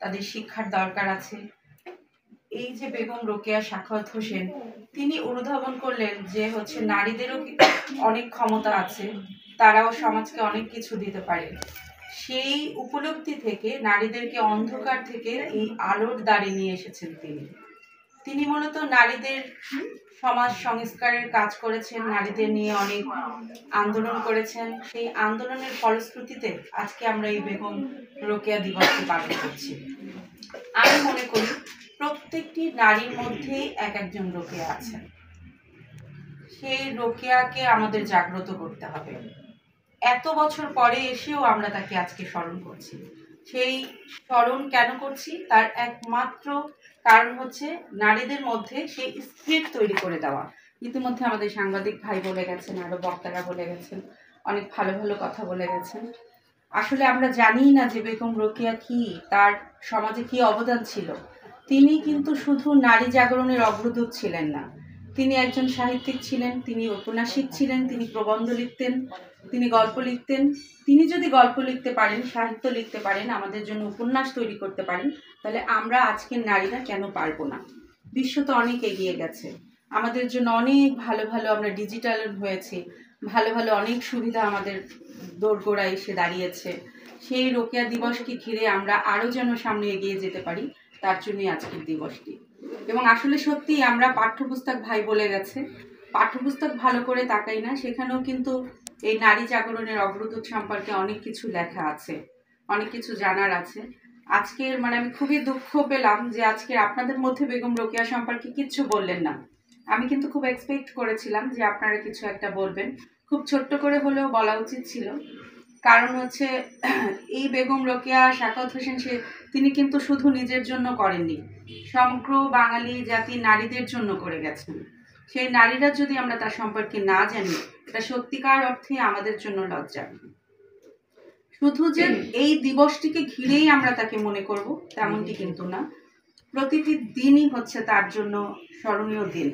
তাদের শিক্ষার দরকার আছে। এই যে বেগম রোকেয়া সাখাওয়াত হোসেন, তিনি অনুধাবন করলেন যে নারীদেরও অনেক ক্ষমতা আছে, তারাও সমাজকে অনেক কিছু দিতে পারে। সেই উপলব্ধি থেকে নারীদেরকে অন্ধকার থেকে এই আলোর দ্বারে নিয়ে এসেছেন তিনি মূলত নারীদের সমাজ সংস্কারের কাজ করেছেন, নারীদের নিয়ে অনেক আন্দোলন করেছেন। সেই আন্দোলনের ফলশ্রুতিতে আজকে আমরা এই বেগম রোকেয়া দিবসটি পালন করছি। আমি মনে করি প্রত্যেকটি নারীর মধ্যেই এক একজন রোকেয়া আছেন। সেই রোকেয়াকে আমাদের জাগ্রত করতে হবে। এত বছর পরে এসেও আমরা তাকে আজকে স্মরণ করছি। সেই স্মরণ কেন করছি? তার একমাত্র কারণ নারীদের মধ্যে সেই স্পিরিট তৈরি করে দেওয়া। ইতিমধ্যে আমাদের সাংবাদিক ভাই বলে গেছেন, আরো বক্তারা বলে গেছেন, অনেক ভালো ভালো কথা বলে গেছেন। আসলে আমরা জানি না যে বেগম রোকেয়া কি, তার সমাজে কি অবদান ছিল। তিনি কিন্তু শুধু নারী জাগরণের অগ্রদূত ছিলেন না, তিনি একজন সাহিত্যিক ছিলেন, তিনি ঔপন্যাসিক ছিলেন, তিনি প্রবন্ধ লিখতেন, তিনি গল্প লিখতেন। তিনি যদি গল্প লিখতে পারেন, সাহিত্য লিখতে পারেন, আমাদের জন্য উপন্যাস তৈরি করতে পারেন, তাহলে আমরা আজকের নারীরা কেন পারবো না? বিশ্ব তো অনেক এগিয়ে গেছে, আমাদের জন্য অনেক ভালো ভালো, আমরা ডিজিটাল হয়েছি, ভালো ভালো অনেক সুবিধা আমাদের দোরগোড়ায় এসে দাঁড়িয়েছে। সেই রোকেয়া দিবসকে ঘিরে আমরা আরও যেন সামনে এগিয়ে যেতে পারি, তার জন্যই আজকের দিবসটি। এবং আসলে সত্যি আমরা পাঠ্যপুস্তক ভাই বলে গেছে, পাঠ্যপুস্তক ভালো করে তাকাই না, সেখানেও কিন্তু এই নারী জাগরণের অগ্রদূত সম্পর্কে অনেক কিছু লেখা আছে, অনেক কিছু জানার আছে। আজকের আমি খুবই দুঃখ পেলাম যে আজকে আপনাদের মধ্যে বেগম রোকেয়া সম্পর্কে কিচ্ছু বললেন না। আমি কিন্তু খুব এক্সপেক্ট করেছিলাম যে আপনারা কিছু একটা বলবেন, খুব ছোট্ট করে হলেও বলা উচিত ছিল। কারণ এই বেগম রোকেয়া সাখাওয়াত হোসেন তিনি কিন্তু শুধু নিজের জন্য করেননি, সমগ্র বাঙালি জাতি নারীদের জন্য করে গেছেন। সেই নারীরা যদি আমরা তার সম্পর্কে না জানি, এটা সত্যিকার অর্থে আমাদের জন্য লজ্জা। শুধু যে এই দিবসটিকে ঘিরেই আমরা তাকে মনে করব তেমনটি কিন্তু না, প্রতিটি দিনই তার জন্য স্মরণীয় দিন।